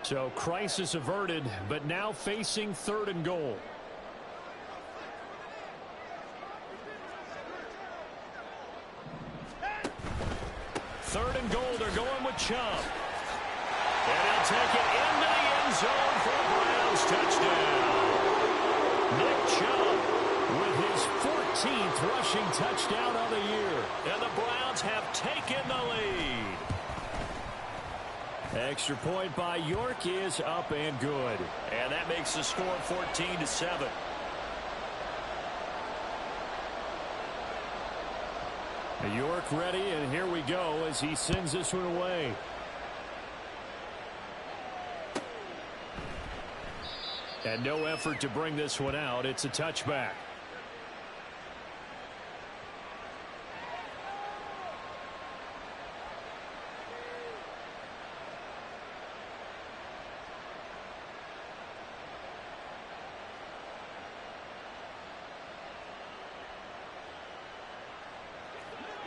So crisis averted, but now facing 3rd and goal. Third and goal, they're going with Chubb. And he'll take it into the end zone for a Browns touchdown. Nick Chubb with his 14th rushing touchdown of the year. And the Browns have taken the lead. Extra point by York is up and good. And that makes the score 14-7. York ready, and here we go as he sends this one away. And no effort to bring this one out. It's a touchback.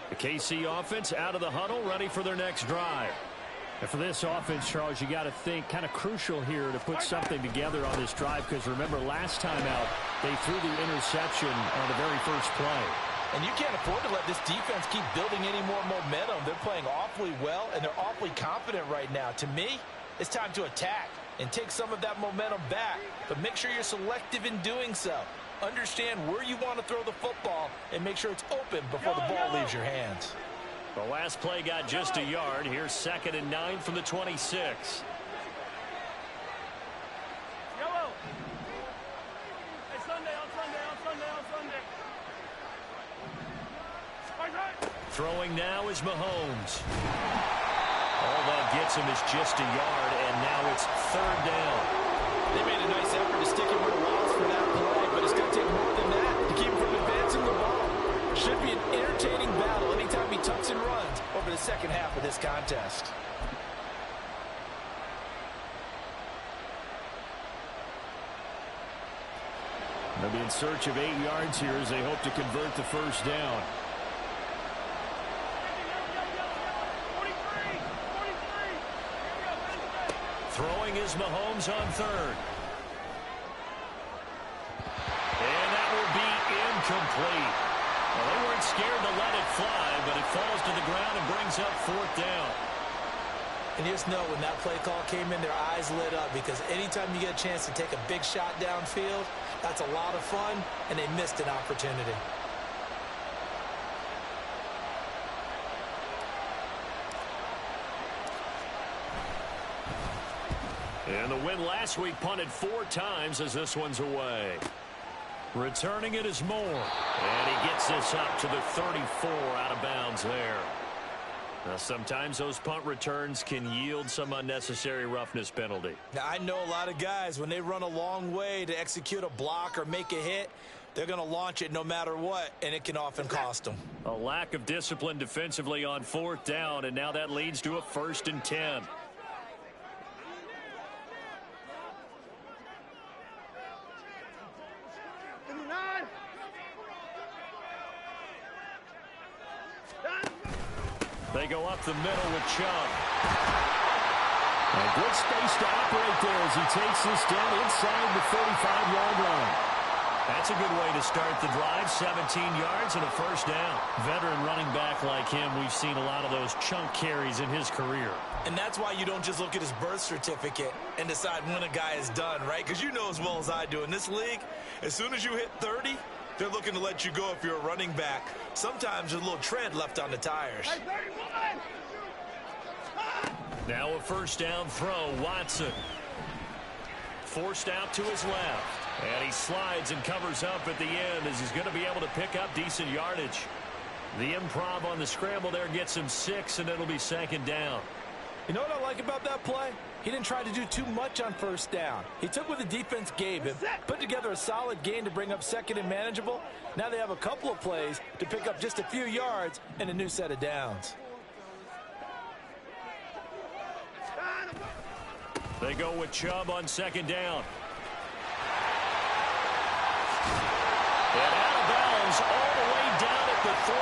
The KC offense out of the huddle, ready for their next drive. And for this offense, Charles, you got to think kind of crucial here to put something together on this drive, because remember last time out they threw the interception on the very first play. And you can't afford to let this defense keep building any more momentum. They're playing awfully well, and they're awfully confident right now. To me, it's time to attack and take some of that momentum back, but make sure you're selective in doing so. Understand where you want to throw the football and make sure it's open before the ball leaves your hands. The last play got just a yard. Here's 2nd and 9 from the 26. Throwing now is Mahomes. All that gets him is just a yard, and now it's 3rd down. They made a nice effort to stick him with a loss for that play, but it's going to take more than that to keep him from advancing the ball. Should be an entertaining battle anytime he tucks and runs over the second half of this contest. They'll be in search of 8 yards here as they hope to convert the first down. Throwing is Mahomes on 3rd. And that will be incomplete. Well, they weren't scared to let it fly, but it falls to the ground and brings up 4th down. And you just know when that play call came in, their eyes lit up, because anytime you get a chance to take a big shot downfield, that's a lot of fun, and they missed an opportunity. And the win last week punted 4 times as this one's away. Returning it is Moore. And he gets this up to the 34 out of bounds there. Now, sometimes those punt returns can yield some unnecessary roughness penalty. Now, I know a lot of guys, when they run a long way to execute a block or make a hit, they're going to launch it no matter what, and it can often cost them. A lack of discipline defensively on 4th down, and now that leads to a 1st and 10. They go up the middle with Chubb. A good space to operate there as he takes this down inside the 35-yard line. That's a good way to start the drive. 17 yards and a 1st down. Veteran running back like him, we've seen a lot of those chunk carries in his career. And that's why you don't just look at his birth certificate and decide when a guy is done, right? Because you know as well as I do, in this league, as soon as you hit 30, they're looking to let you go if you're a running back. Sometimes there's a little tread left on the tires. Now a 1st down throw, Watson. Forced out to his left. And he slides and covers up at the end as he's going to be able to pick up decent yardage. The improv on the scramble there gets him 6, and it'll be 2nd down. You know what I like about that play? He didn't try to do too much on 1st down. He took what the defense gave him, put together a solid gain to bring up 2nd and manageable. Now they have a couple of plays to pick up just a few yards and a new set of downs. They go with Chubb on 2nd down. And out of bounds all the way down at the 3.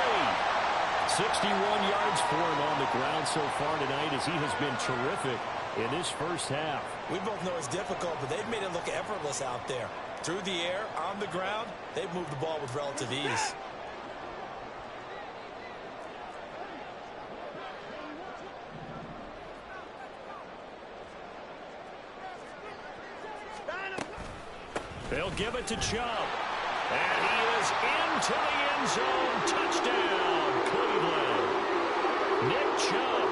61 yards for him on the ground so far tonight as he has been terrific in this first half. We both know it's difficult, but they've made it look effortless out there. Through the air, on the ground, they've moved the ball with relative ease. They'll give it to Chubb. And he is into the end zone. Touchdown, Cleveland. Nick Chubb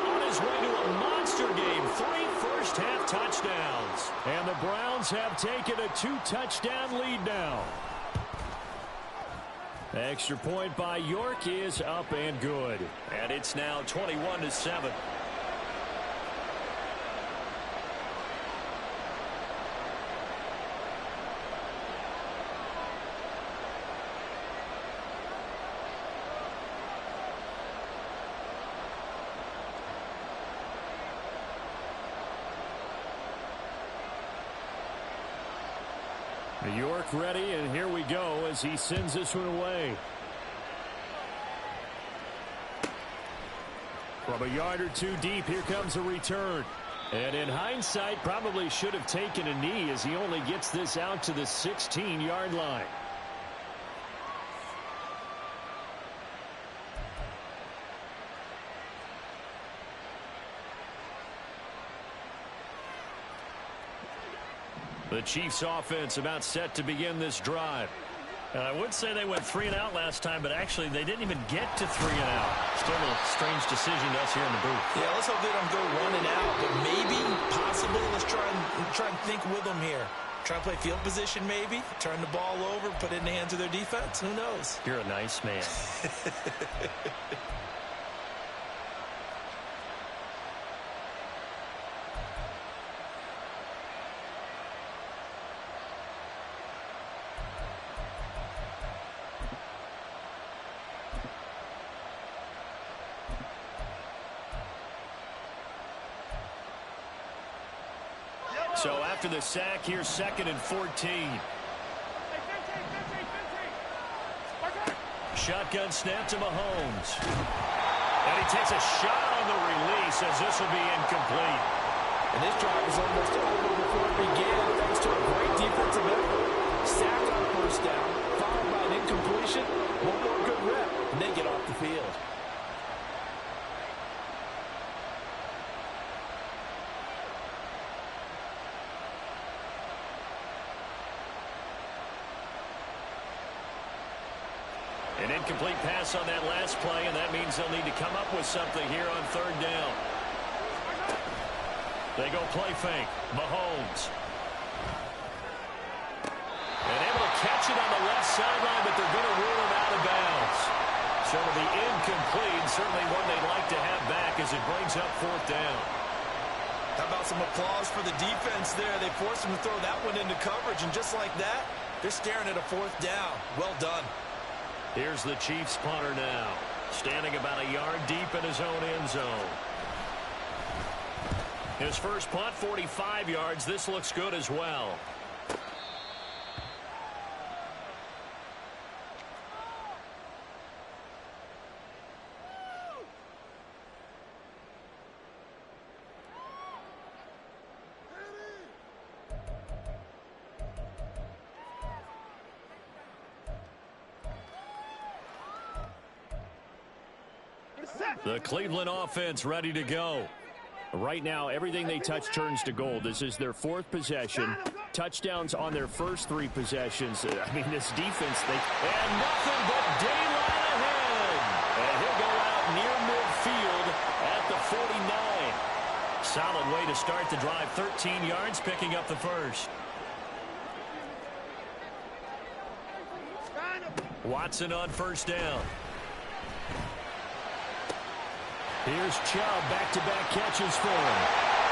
on his way to a monster game. 3 first-half touchdowns. And the Browns have taken a 2-touchdown lead now. Extra point by York is up and good. And it's now 21-7. York ready, and here we go as he sends this one away. From a yard or two deep, here comes a return. And in hindsight, probably should have taken a knee as he only gets this out to the 16-yard line. The Chiefs offense about set to begin this drive. And I would say they went 3-and-out last time, but actually they didn't even get to 3-and-out. Still a strange decision to us here in the booth. Yeah, let's hope they don't go 1-and-out, but maybe, possibly, let's try and think with them here. Try and play field position maybe, turn the ball over, put it in the hands of their defense. Who knows? You're a nice man. So after the sack, here's 2nd and 14. Shotgun snap to Mahomes. And he takes a shot on the release as this will be incomplete. And this drive was almost over before it began thanks to a great defensive effort. Sack on first down, followed by an incompletion. One more good rep, and they get off the field. An incomplete pass on that last play, and that means they'll need to come up with something here on 3rd down. They go play fake. Mahomes. And able to catch it on the left sideline, but they're going to rule him out of bounds. So it'll be incomplete, certainly one they'd like to have back as it brings up 4th down. How about some applause for the defense there? They forced him to throw that one into coverage, and just like that, they're staring at a 4th down. Well done. Here's the Chiefs punter now, standing about a yard deep in his own end zone. His first punt, 45 yards. This looks good as well. The Cleveland offense ready to go. Right now, everything they touch turns to gold. This is their 4th possession. Touchdowns on their first 3 possessions. I mean, this defense, and nothing but daylight ahead. And he'll go out near midfield at the 49. Solid way to start the drive. 13 yards, picking up the first. Watson on first down. Here's Chubb, back-to-back catches for him.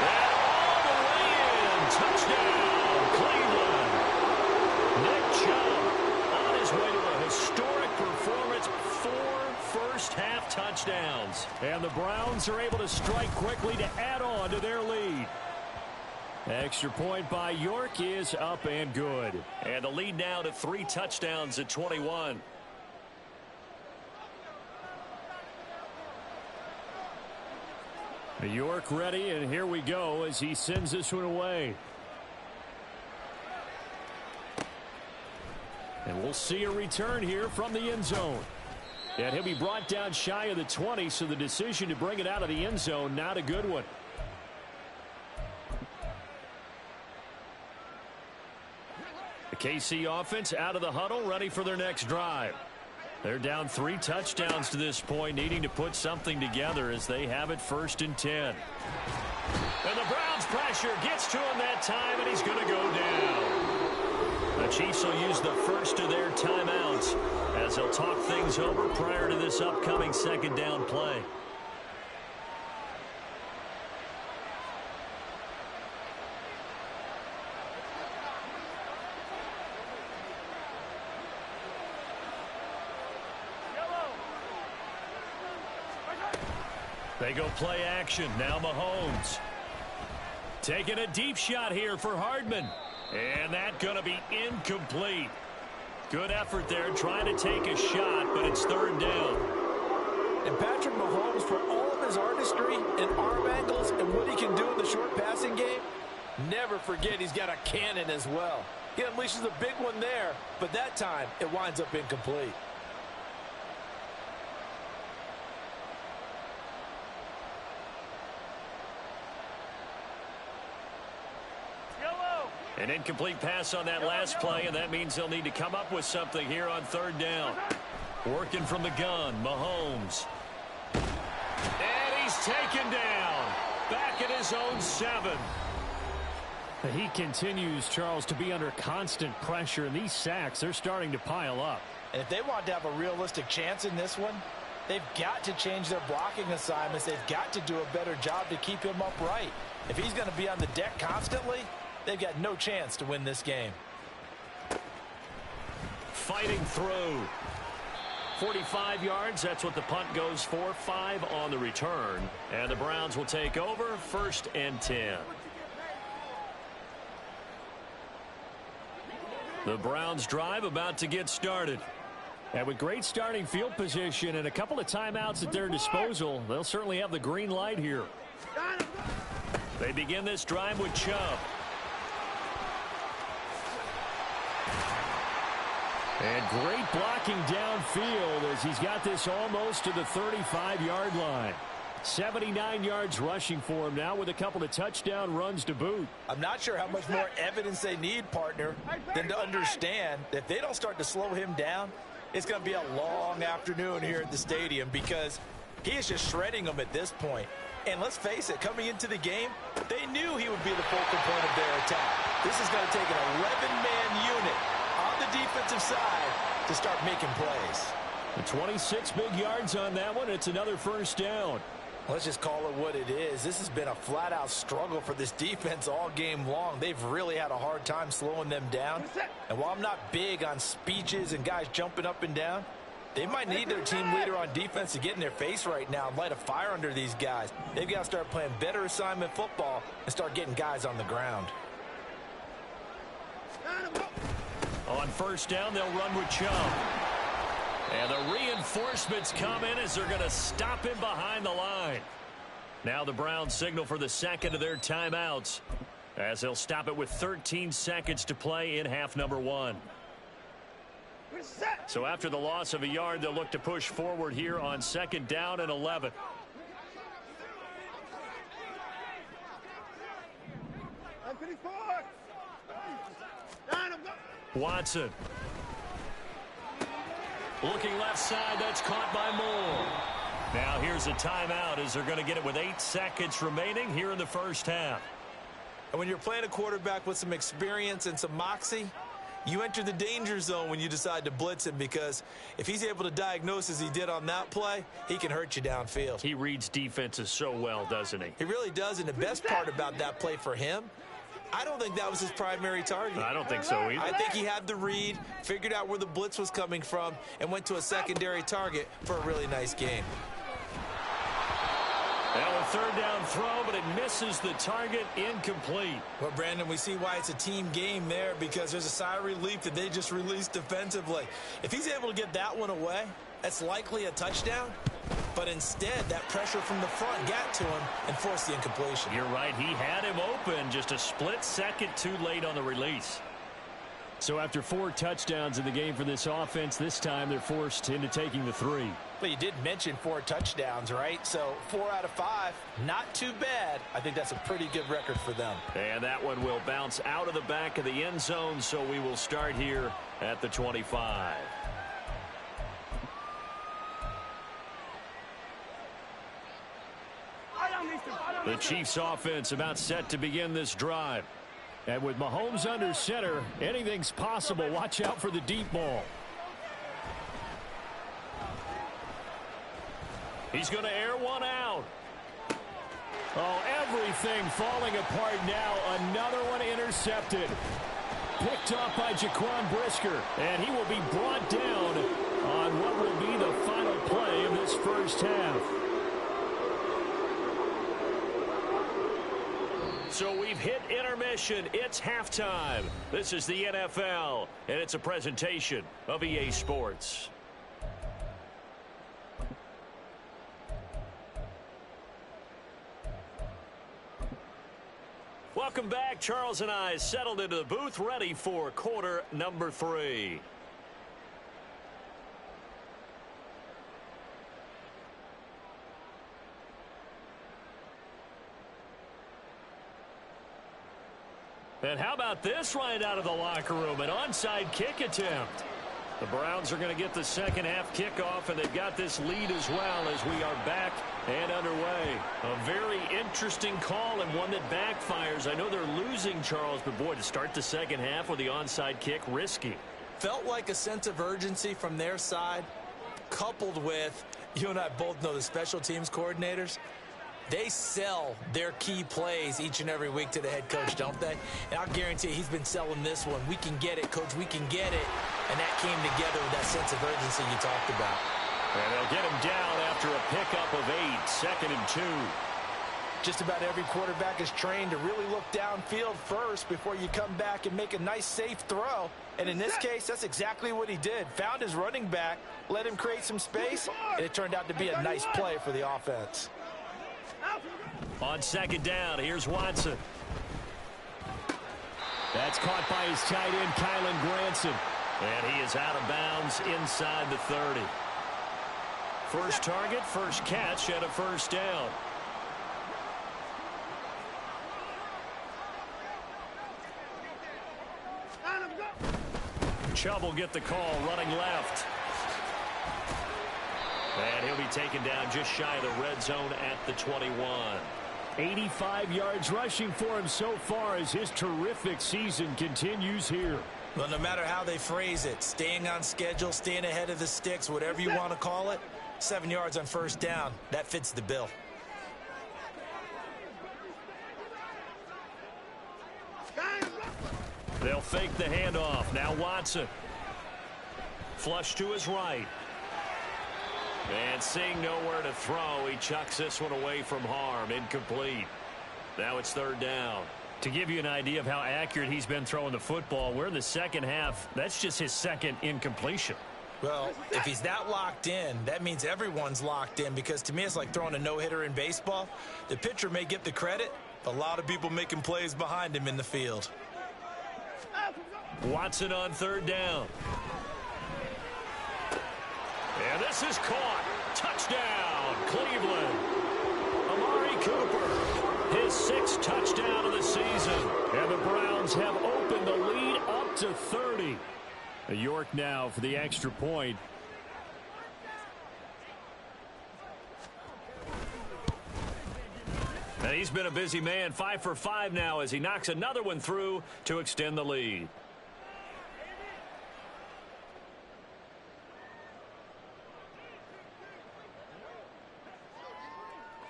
And all the way in. Touchdown, Cleveland. Nick Chubb on his way to a historic performance. 4 first-half touchdowns. And the Browns are able to strike quickly to add on to their lead. Extra point by York is up and good. And the lead now to 3 touchdowns at 21. York ready, and here we go as he sends this one away. And we'll see a return here from the end zone. And he'll be brought down shy of the 20, so the decision to bring it out of the end zone, not a good one. The KC offense out of the huddle, ready for their next drive. They're down 3 touchdowns to this point, needing to put something together as they have it 1st and 10. And the Browns pressure gets to him that time, and he's going to go down. The Chiefs will use the first of their timeouts as they'll talk things over prior to this upcoming 2nd down play. They go play action. Now Mahomes. Taking a deep shot here for Hardman. And that's going to be incomplete. Good effort there trying to take a shot, but it's 3rd down. And Patrick Mahomes, for all of his artistry and arm angles and what he can do in the short passing game, never forget he's got a cannon as well. He unleashes a big one there, but that time it winds up incomplete. An incomplete pass on that last play, and that means they'll need to come up with something here on 3rd down. Working from the gun, Mahomes. And he's taken down. Back at his own 7. He continues, Charles, to be under constant pressure, and these sacks, they're starting to pile up. And if they want to have a realistic chance in this one, they've got to change their blocking assignments. They've got to do a better job to keep him upright. If he's going to be on the deck constantly, they've got no chance to win this game. Fighting through. 45 yards, that's what the punt goes for. 5 on the return. And the Browns will take over 1st and 10. The Browns drive about to get started. And with great starting field position and a couple of timeouts at their disposal, they'll certainly have the green light here. They begin this drive with Chubb. And great blocking downfield as he's got this almost to the 35-yard line. 79 yards rushing for him now with a couple of touchdown runs to boot. I'm not sure how much more evidence they need, partner, than to understand that if they don't start to slow him down, it's going to be a long afternoon here at the stadium because he is just shredding them at this point. And let's face it, coming into the game, they knew he would be the focal point of their attack. This is going to take an 11-man unit on the defensive side to start making plays. The 26 big yards on that one. It's another 1st down. Let's just call it what it is. This has been a flat-out struggle for this defense all game long. They've really had a hard time slowing them down. And while I'm not big on speeches and guys jumping up and down, they might need their team leader on defense to get in their face right now and light a fire under these guys. They've got to start playing better assignment football and start getting guys on the ground. On 1st down, they'll run with Chubb. And the reinforcements come in as they're going to stop him behind the line. Now the Browns signal for the 2nd of their timeouts as they'll stop it with 13 seconds to play in half number 1. So after the loss of a yard, they'll look to push forward here on 2nd down and 11. Watson. Looking left side, that's caught by Moore. Now here's a timeout as they're going to get it with 8 seconds remaining here in the 1st half. And when you're playing a quarterback with some experience and some moxie, you enter the danger zone when you decide to blitz him because if he's able to diagnose as he did on that play, he can hurt you downfield. He reads defenses so well, doesn't he? He really does, and the best part about that play for him, I don't think that was his primary target. I don't think so either. I think he had the read, figured out where the blitz was coming from, and went to a secondary target for a really nice game. Now a 3rd down throw, but it misses the target, incomplete. Well, Brandon, we see why it's a team game there because there's a sigh of relief that they just released defensively. If he's able to get that one away, that's likely a touchdown. but instead that pressure from the front got to him and forced the incompletion. You're right. He had him open, just a split second too late on the release. So after 4 touchdowns in the game for this offense, this time they're forced into taking the 3. But you did mention 4 touchdowns, right? So 4 out of 5, not too bad. I think that's a pretty good record for them. And that one will bounce out of the back of the end zone, so we will start here at the 25. The Chiefs offense about set to begin this drive. And with Mahomes under center, anything's possible. Watch out for the deep ball. He's going to air one out. Oh, everything falling apart now. Another one intercepted. Picked off by Jaquan Brisker. And he will be brought down on what will be the final play of this first half. So we've hit intermission. It's halftime. This is the NFL, and it's a presentation of EA Sports. Welcome back. Charles and I settled into the booth, ready for quarter number 3. And how about this right out of the locker room? An onside kick attempt. The Browns are going to get the second half kickoff, and they've got this lead as well as we are back and underway. A very interesting call and one that backfires. I know they're losing, Charles, but boy, to start the second half with the onside kick, risky. Felt like a sense of urgency from their side, coupled with, you and I both know the special teams coordinators. They sell their key plays each and every week to the head coach, don't they? And I'll guarantee you he's been selling this one. We can get it, coach. We can get it. And that came together with that sense of urgency you talked about. And they'll get him down after a pickup of 8, 2nd and 2. Just about every quarterback is trained to really look downfield first before you come back and make a nice, safe throw. And in this case, that's exactly what he did. Found his running back, let him create some space, and it turned out to be a nice play for the offense. On second down, here's Watson. That's caught by his tight end, Kylan Granson. And he is out of bounds inside the 30. First target, first catch, and a first down. Chubb will get the call, running left. And he'll be taken down just shy of the red zone at the 21. 85 yards rushing for him so far as his terrific season continues here. Well, no matter how they phrase it, staying on schedule, staying ahead of the sticks, whatever you want to call it, 7 yards on first down, that fits the bill. They'll fake the handoff. Now Watson. Flush to his right. And seeing nowhere to throw, he chucks this one away from harm. Incomplete. Now it's third down. To give you an idea of how accurate he's been throwing the football, we're in the second half. That's just his second incompletion. Well, if he's that locked in, that means everyone's locked in, because to me it's like throwing a no-hitter in baseball. The pitcher may get the credit, but a lot of people making plays behind him in the field. Watson on third down. And this is caught. Touchdown, Cleveland. Amari Cooper, his 6th touchdown of the season. And the Browns have opened the lead up to 30. York now for the extra point. And he's been a busy man, 5 for 5 now as he knocks another one through to extend the lead.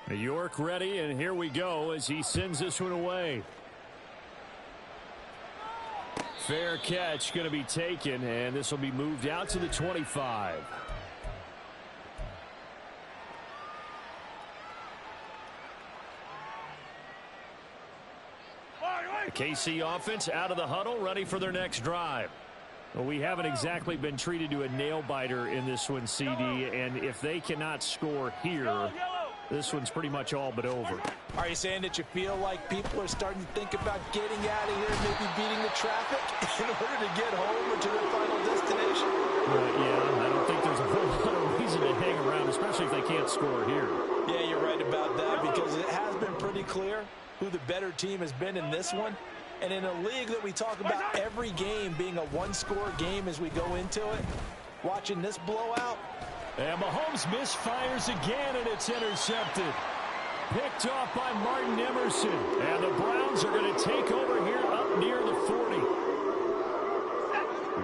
York ready, and here we go as he sends this one away. Fair catch going to be taken, and this will be moved out to the 25. The KC offense out of the huddle, ready for their next drive. Well, we haven't exactly been treated to a nail-biter in this one, CD, and if they cannot score here, this one's pretty much all but over. Are you saying that you feel like people are starting to think about getting out of here and maybe beating the traffic in order to get home or to their final destination? Yeah, I don't think there's a whole lot of reason to hang around, especially if they can't score here. Yeah, you're right about that because it has been pretty clear who the better team has been in this one. And in a league that we talk about every game being a one-score game as we go into it, watching this blowout. And Mahomes misfires again, and it's intercepted. Picked off by Martin Emerson. And the Browns are going to take over here up near the 40.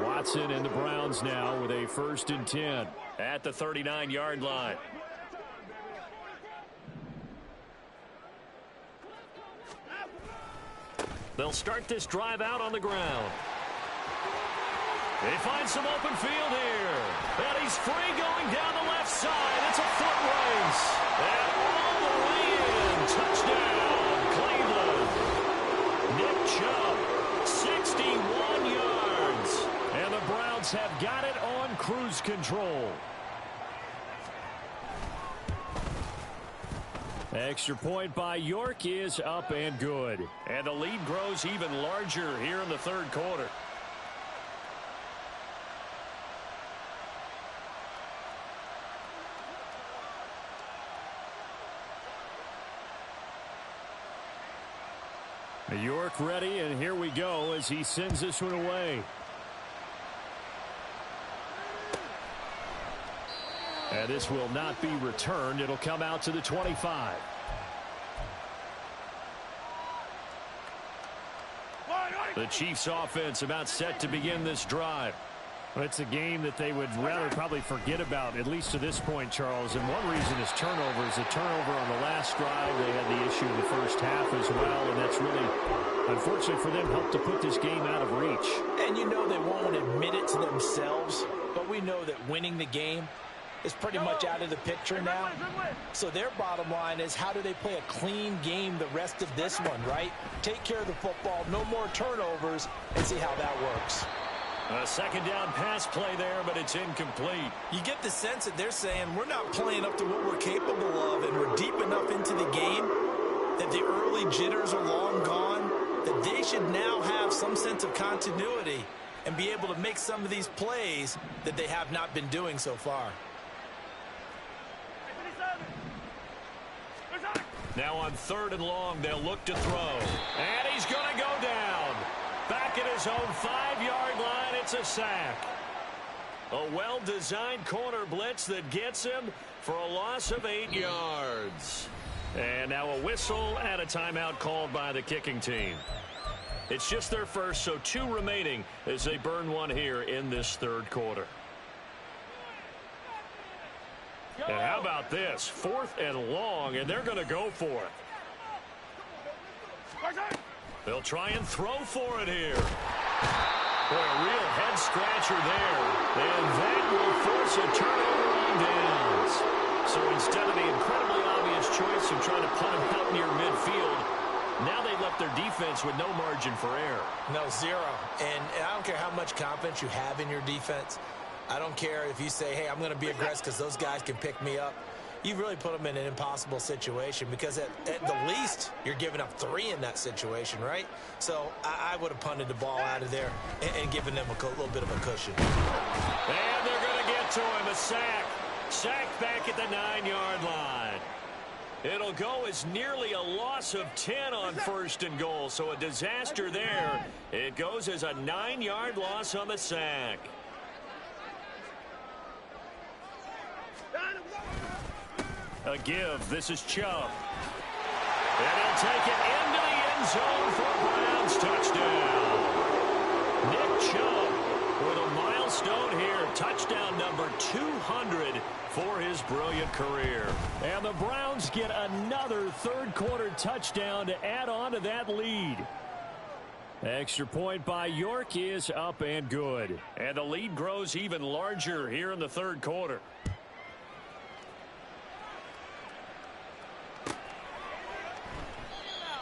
Watson and the Browns now with a 1st and 10 at the 39-yard line. They'll start this drive out on the ground. They find some open field here. And he's free going down the left side. It's a foot race. And all the way in. Touchdown, Cleveland. Nick Chubb, 61 yards. And the Browns have got it on cruise control. Extra point by York is up and good. And the lead grows even larger here in the 3rd quarter. York ready, and here we go as he sends this one away. And this will not be returned. It'll come out to the 25. The Chiefs offense about set to begin this drive. Well, it's a game that they would rather probably forget about, at least to this point, Charles. And one reason is turnovers. A turnover on the last drive. They had the issue in the first half as well. And that's really, unfortunately for them, helped to put this game out of reach. And you know they won't admit it to themselves. But we know that winning the game is pretty much out of the picture now. So their bottom line is, how do they play a clean game the rest of this one, right? Take care of the football, no more turnovers, and see how that works. A 2nd down pass play there, but it's incomplete. You get the sense that they're saying we're not playing up to what we're capable of, and we're deep enough into the game that the early jitters are long gone, that they should now have some sense of continuity and be able to make some of these plays that they have not been doing so far. Now on 3rd and long, they'll look to throw. And he's going to go down. Back at his own 5-yard line, it's a sack. A well-designed corner blitz that gets him for a loss of 8 yards. And now a whistle and a timeout called by the kicking team. It's just their first, so 2 remaining as they burn one here in this 3rd quarter. And how about this? 4th and long, and they're going to go for it. They'll try and throw for it here. Boy, a real head-scratcher there. And that will force a turnover on downs. So instead of the incredibly obvious choice of trying to punt him out near midfield, now they left their defense with no margin for error. No, 0. And I don't care how much confidence you have in your defense. I don't care if you say, hey, I'm going to be aggressive because those guys can pick me up. You've really put them in an impossible situation because at the least, you're giving up 3 in that situation, right? So I would have punted the ball out of there and given them a little bit of a cushion. And they're going to get to him, a sack. Sacked back at the 9-yard line. It'll go as nearly a loss of 10 on 1st and goal, so a disaster there. It goes as a 9-yard loss on the sack. A give. This is Chubb. And he'll take it into the end zone for a Browns touchdown. Nick Chubb with a milestone here. Touchdown number 200 for his brilliant career. And the Browns get another 3rd quarter touchdown to add on to that lead. Extra point by York is up and good. And the lead grows even larger here in the 3rd quarter.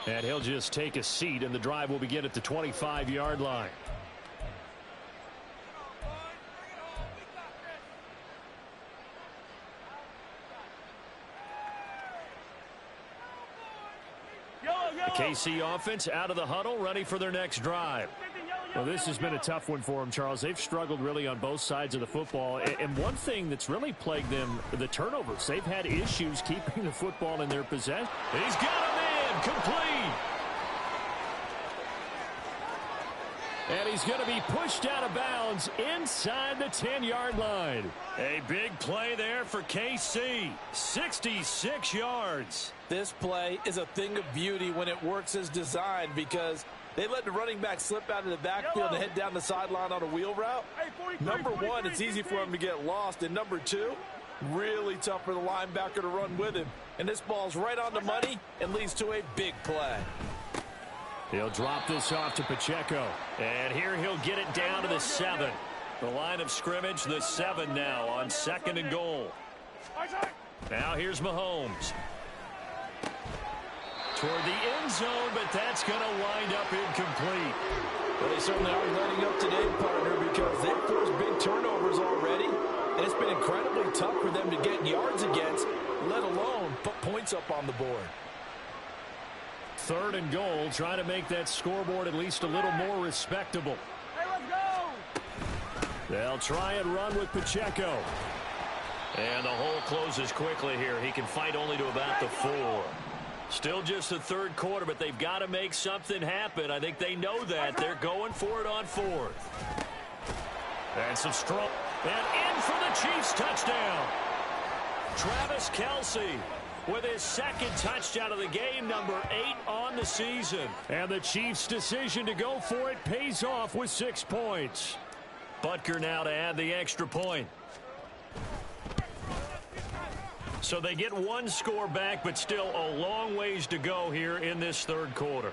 And he'll just take a seat, and the drive will begin at the 25-yard line. KC offense out of the huddle, ready for their next drive. Well, this has been a tough one for them, Charles. They've struggled really on both sides of the football. And one thing that's really plagued them, the turnovers. They've had issues keeping the football in their possession. He's got him in, complete. And he's going to be pushed out of bounds inside the 10-yard line. A big play there for KC. 66 yards. This play is a thing of beauty when it works as designed because they let the running back slip out of the backfield and head down the sideline on a wheel route. Number one, it's easy for him to get lost. And number two, really tough for the linebacker to run with him. And this ball's right on the money and leads to a big play. He'll drop this off to Pacheco. And here he'll get it down to the 7. The line of scrimmage, the 7 now on 2nd and goal. Now here's Mahomes. Toward the end zone, but that's going to wind up incomplete. Well, they certainly are lighting up today, partner, because they've forced big turnovers already. And it's been incredibly tough for them to get yards against, let alone put points up on the board. 3rd and goal, trying to make that scoreboard at least a little more respectable. Hey, let's go! They'll try and run with Pacheco. And the hole closes quickly here. He can fight only to about the 4. Still just the 3rd quarter, but they've got to make something happen. I think they know that. They're going for it on 4th. And some strong. And in for the Chiefs touchdown. Travis Kelce with his 2nd touchdown of the game, number 8 on the season. And the Chiefs' decision to go for it pays off with 6 points. Butker now to add the extra point. So they get 1 score back, but still a long ways to go here in this 3rd quarter.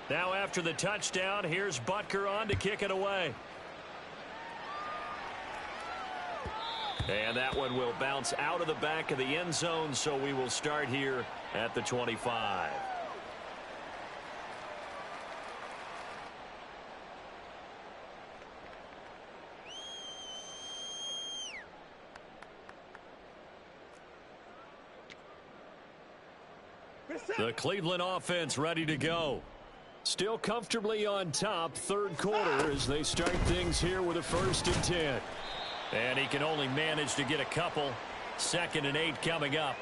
Now after the touchdown, here's Butker on to kick it away. And that one will bounce out of the back of the end zone, so we will start here at the 25. The Cleveland offense ready to go. Still comfortably on top, 3rd quarter as they start things here with a 1st and 10. And he can only manage to get a couple. 2nd and 8 coming up.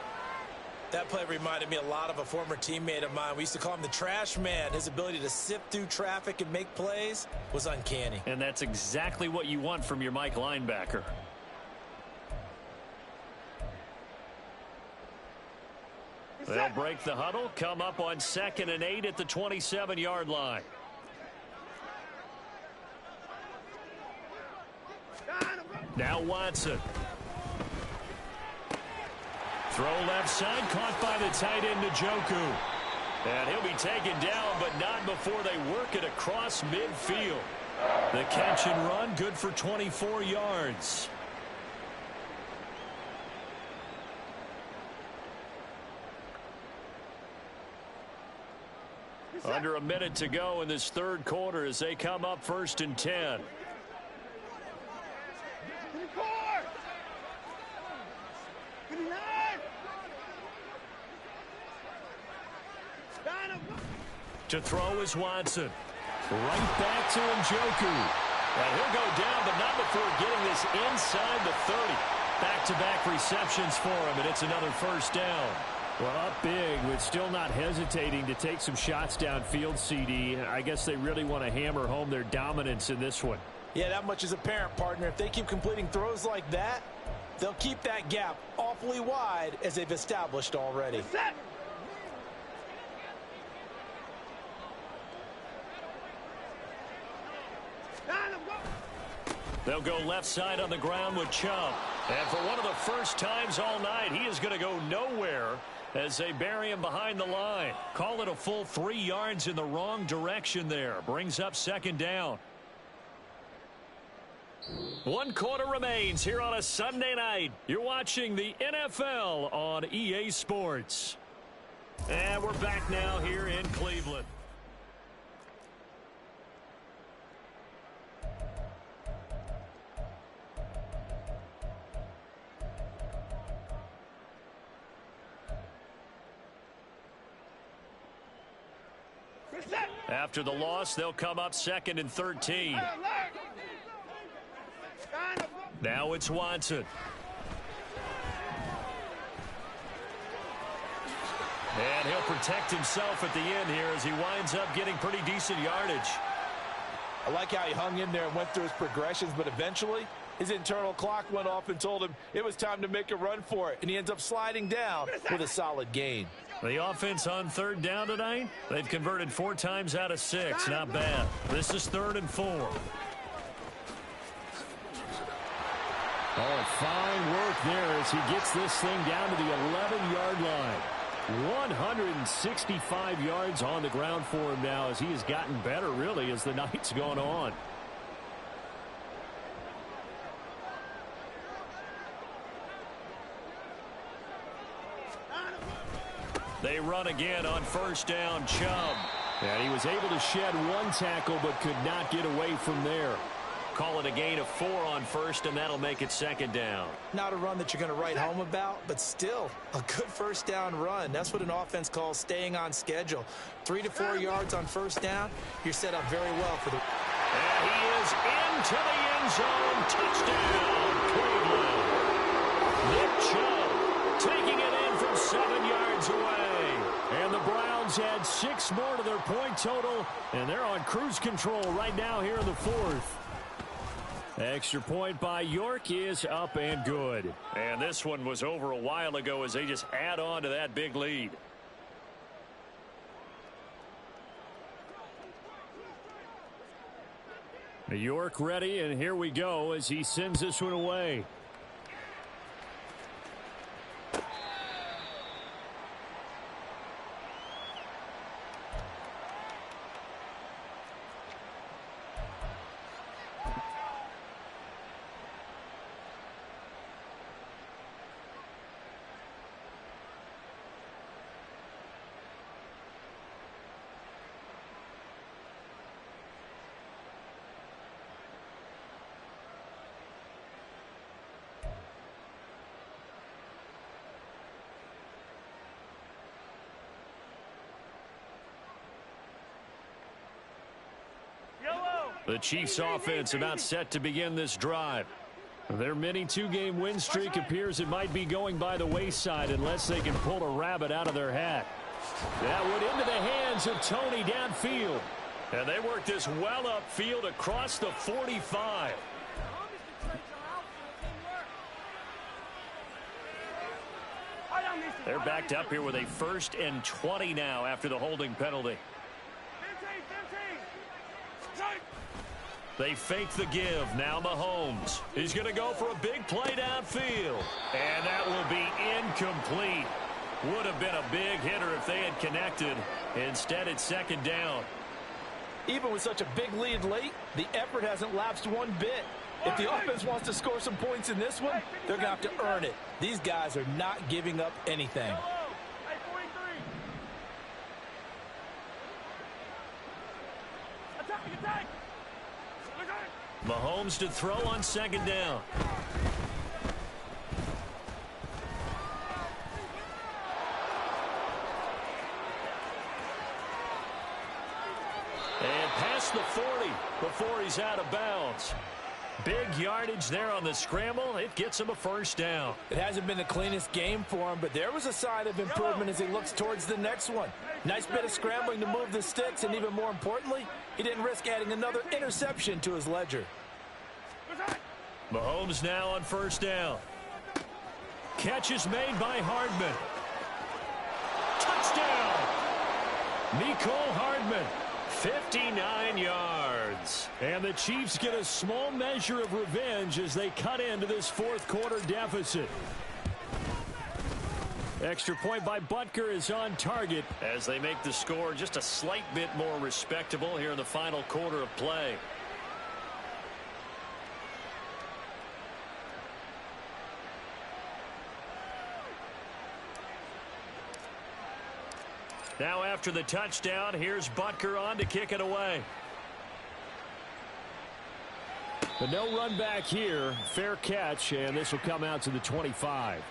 That play reminded me a lot of a former teammate of mine. We used to call him the trash man. His ability to sift through traffic and make plays was uncanny. And that's exactly what you want from your Mike linebacker. They'll break the huddle, come up on 2nd and 8 at the 27-yard line. Now Watson. Throw left side, caught by the tight end Njoku. And he'll be taken down, but not before they work it across midfield. The catch and run, good for 24 yards. Under a minute to go in this 3rd quarter as they come up 1st and 10. To throw is Watson. Right back to Njoku. And he'll go down, but not before getting this inside the 30. Back-to-back receptions for him, and it's another 1st down. Well, up big, but still not hesitating to take some shots downfield, CD. I guess they really want to hammer home their dominance in this one. Yeah, that much is apparent, partner. If they keep completing throws like that, they'll keep that gap awfully wide as they've established already. They'll go left side on the ground with Chubb. And for one of the first times all night, he is going to go nowhere as they bury him behind the line. Call it a full 3 yards in the wrong direction there. Brings up 2nd down. 1 quarter remains here on a Sunday night. You're watching the NFL on EA Sports. And we're back now here in Cleveland. After the loss, they'll come up 2nd and 13. Now it's Watson. And he'll protect himself at the end here as he winds up getting pretty decent yardage. I like how he hung in there and went through his progressions, but eventually his internal clock went off and told him it was time to make a run for it, and he ends up sliding down with a solid gain. The offense on 3rd down tonight, they've converted 4 times out of 6. Not bad. This is 3rd and 4. Oh, fine work there as he gets this thing down to the 11-yard line. 165 yards on the ground for him now as he has gotten better, really, as the night's gone on. They run again on 1st down. Chubb. And he was able to shed 1 tackle but could not get away from there. Call it a gain of 4 on 1st, and that'll make it 2nd down. Not a run that you're going to write home about, but still a good 1st down run. That's what an offense calls staying on schedule. 3 to 4 yards on 1st down, you're set up very well for the... And he is into the end zone. Touchdown, Cleveland. Nick Chubb taking it in from 7 yards away. And the Browns add 6 more to their point total, and they're on cruise control right now here in the 4th. Extra point by York is up and good. And this one was over a while ago as they just add on to that big lead. York ready, and here we go as he sends this one away. The Chiefs offense about set to begin this drive. Their mini 2-game win streak appears it might be going by the wayside unless they can pull a rabbit out of their hat. That went into the hands of Tony downfield. And they work this well upfield across the 45. They're backed up here with a 1st and 20 now after the holding penalty. They fake the give. Now Mahomes. He's going to go for a big play downfield. And that will be incomplete. Would have been a big hitter if they had connected. Instead, it's 2nd down. Even with such a big lead late, the effort hasn't lapsed one bit. If the offense wants to score some points in this one, they're going to have to earn it. These guys are not giving up anything. Mahomes to throw on 2nd down. And past the 40 before he's out of bounds. Big yardage there on the scramble. It gets him a 1st down. It hasn't been the cleanest game for him, but there was a sign of improvement as he looks towards the next one. Nice bit of scrambling to move the sticks, and even more importantly, he didn't risk adding another interception to his ledger. Mahomes now on 1st down. Catch is made by Hardman. Touchdown! Mecole Hardman. 59 yards. And the Chiefs get a small measure of revenge as they cut into this 4th quarter deficit. Extra point by Butker is on target as they make the score just a slight bit more respectable here in the final quarter of play. Now after the touchdown, here's Butker on to kick it away. But no run back here. Fair catch, and this will come out to the 25.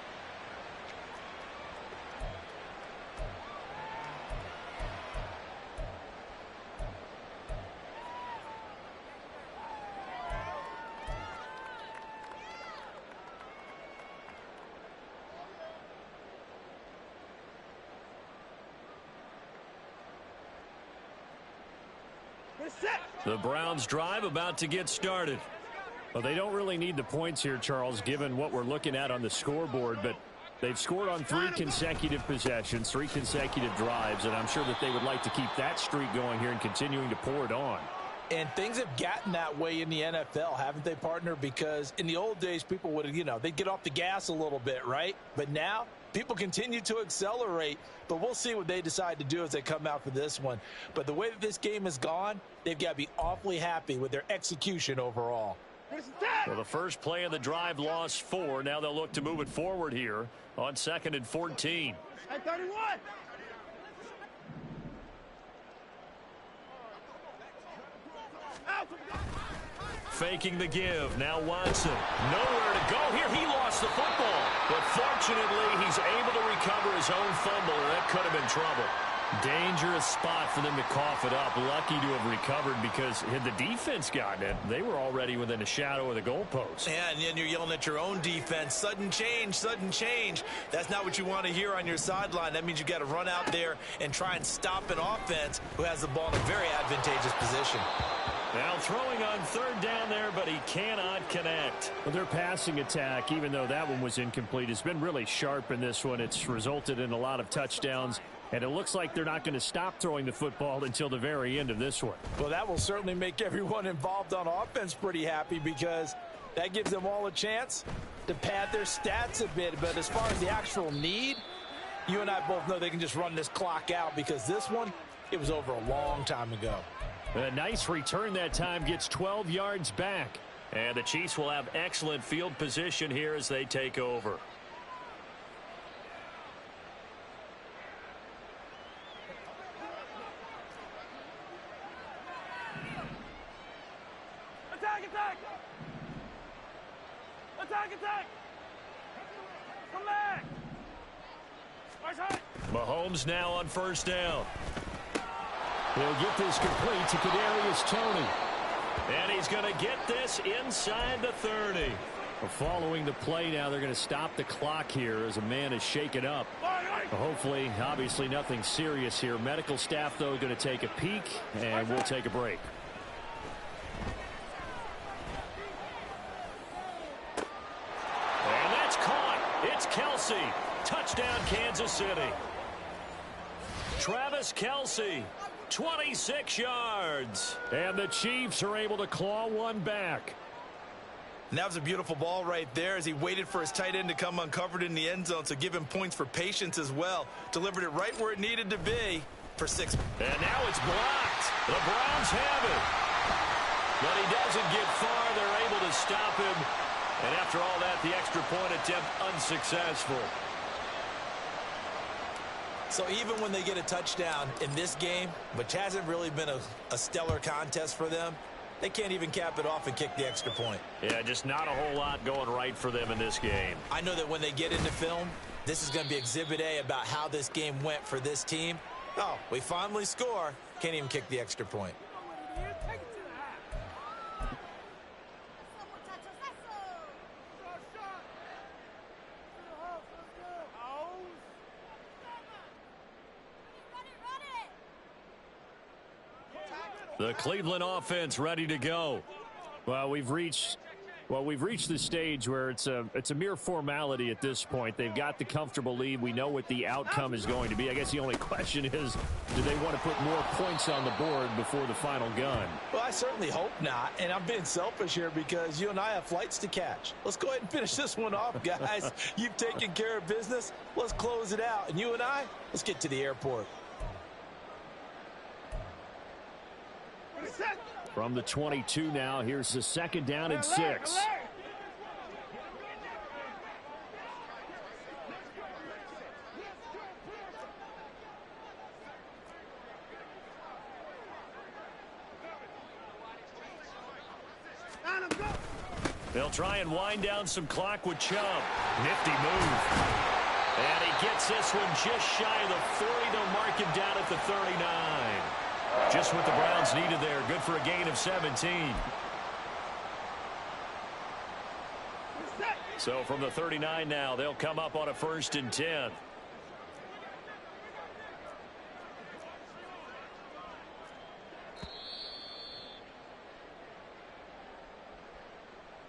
The Browns drive about to get started. Well, they don't really need the points here, Charles, given what we're looking at on the scoreboard, but they've scored on 3 consecutive possessions, 3 consecutive drives, and I'm sure that they would like to keep that streak going here and continuing to pour it on. And things have gotten that way in the NFL, haven't they, partner? Because in the old days, people would, they'd get off the gas a little bit, right? But now, people continue to accelerate. But we'll see what they decide to do as they come out for this one. But the way that this game has gone, they've got to be awfully happy with their execution overall. Well, the first play of the drive lost 4. Now they'll look to move it forward here on 2nd and 14. At 31. Faking the give. Now Watson. Nowhere to go here. He lost the football. But fortunately, he's able to recover his own fumble, or that could have been trouble. Dangerous spot for them to cough it up. Lucky to have recovered because had the defense gotten it, they were already within a shadow of the goalpost. Yeah, and then you're yelling at your own defense. Sudden change, sudden change. That's not what you want to hear on your sideline. That means you got to run out there and try and stop an offense who has the ball in a very advantageous position. Now throwing on 3rd down there, but he cannot connect. Well, their passing attack, even though that one was incomplete, has been really sharp in this one. It's resulted in a lot of touchdowns, and it looks like they're not going to stop throwing the football until the very end of this one. Well, that will certainly make everyone involved on offense pretty happy because that gives them all a chance to pad their stats a bit. But as far as the actual need, you and I both know they can just run this clock out because this one, it was over a long time ago. A nice return that time, gets 12 yards back. And the Chiefs will have excellent field position here as they take over. Attack, attack! Attack, attack! Come back! Mahomes now on 1st down. He'll get this complete to Kadarius Toney. And he's going to get this inside the 30. Following the play now, they're going to stop the clock here as a man is shaken up. Hopefully, obviously nothing serious here. Medical staff, though, going to take a peek, and we'll take a break. And that's caught. It's Kelsey. Touchdown, Kansas City. Travis Kelsey. 26 yards. And the Chiefs are able to claw one back. And that was a beautiful ball right there as he waited for his tight end to come uncovered in the end zone, so give him points for patience as well. Delivered it right where it needed to be for 6. And now it's blocked. The Browns have it. But he doesn't get far. They're able to stop him. And after all that, the extra point attempt unsuccessful. So even when they get a touchdown in this game, which hasn't really been a stellar contest for them, they can't even cap it off and kick the extra point. Yeah, just not a whole lot going right for them in this game. I know that when they get into film, this is going to be Exhibit A about how this game went for this team. Oh, we finally score. Can't even kick the extra point. The Cleveland offense ready to go. Well, we've reached the stage where it's a mere formality at this point. They've got the comfortable lead. We know what the outcome is going to be. I guess the only question is, do they want to put more points on the board before the final gun? Well, I certainly hope not. And I'm being selfish here because you and I have flights to catch. Let's go ahead and finish this one off, guys. You've taken care of business. Let's close it out. And you and I, let's get to the airport. From the 22 now, here's the 2nd down and 6. They'll try and wind down some clock with Chubb. Nifty move. And he gets this one just shy of the 40. They'll mark him down at the 39. Just what the Browns needed there. Good for a gain of 17. So from the 39 now, they'll come up on a 1st and 10.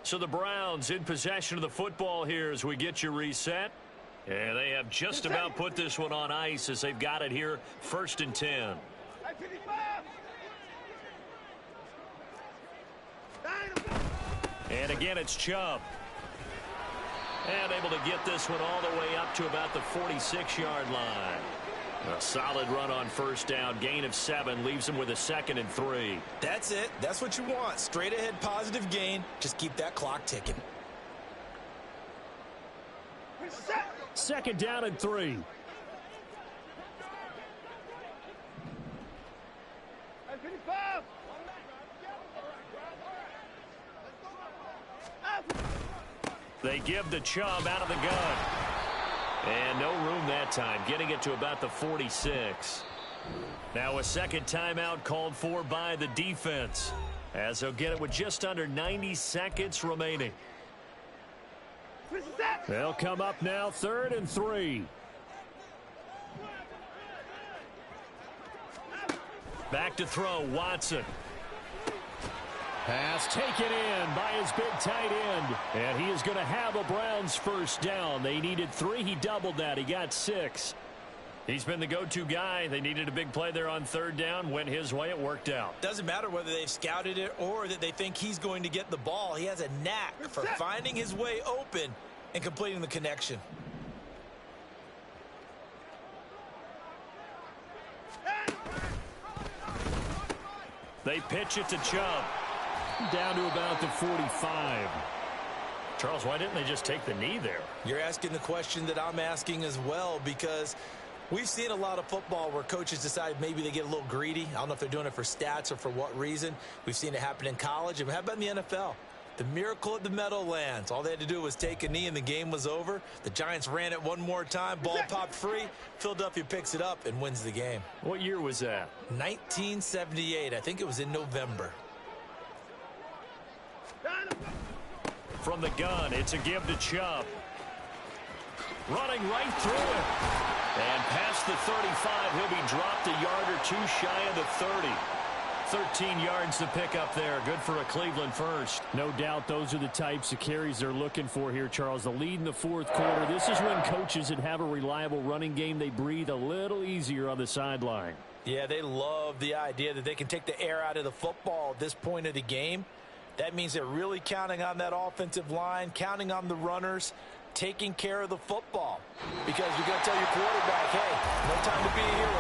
So the Browns in possession of the football here as we get you reset. And they have just about put this one on ice as they've got it here, 1st and 10. And again, it's Chubb. And able to get this one all the way up to about the 46-yard line. A solid run on 1st down. Gain of 7 leaves him with a 2nd and 3. That's it. That's what you want. Straight ahead positive gain. Just keep that clock ticking. 2nd down and 3. They give the Chubb out of the gun. And no room that time, getting it to about the 46. Now a 2nd timeout called for by the defense, as they'll get it with just under 90 seconds remaining. They'll come up now, 3rd and 3. Back to throw, Watson. Pass taken in by his big tight end. And he is going to have a Browns 1st down. They needed 3. He doubled that. He got 6. He's been the go-to guy. They needed a big play there on 3rd down. Went his way. It worked out. Doesn't matter whether they've scouted it or that they think he's going to get the ball. He has a knack for finding his way open and completing the connection. They pitch it to Chubb. Down to about the 45. Charles, why didn't they just take the knee there? You're asking the question that I'm asking as well, because we've seen a lot of football where coaches decide maybe they get a little greedy. I don't know if they're doing it for stats or for what reason. We've seen it happen in college, and how about in the NFL? The miracle at the Meadowlands. All they had to do was take a knee and the game was over. The Giants ran it one more time. Ball popped free. Philadelphia picks it up and wins the game. What year was that? 1978. I think it was in November. From the gun, it's a give to Chubb. Running right through it. And past the 35, he'll be dropped a yard or 2 shy of the 30. 13 yards to pick up there. Good for a Cleveland first. No doubt those are the types of carries they're looking for here, Charles. The lead in the 4th quarter. This is when coaches that have a reliable running game, they breathe a little easier on the sideline. Yeah, they love the idea that they can take the air out of the football at this point of the game. That means they're really counting on that offensive line, counting on the runners, taking care of the football. Because you're going to tell your quarterback, hey, no time to be a hero.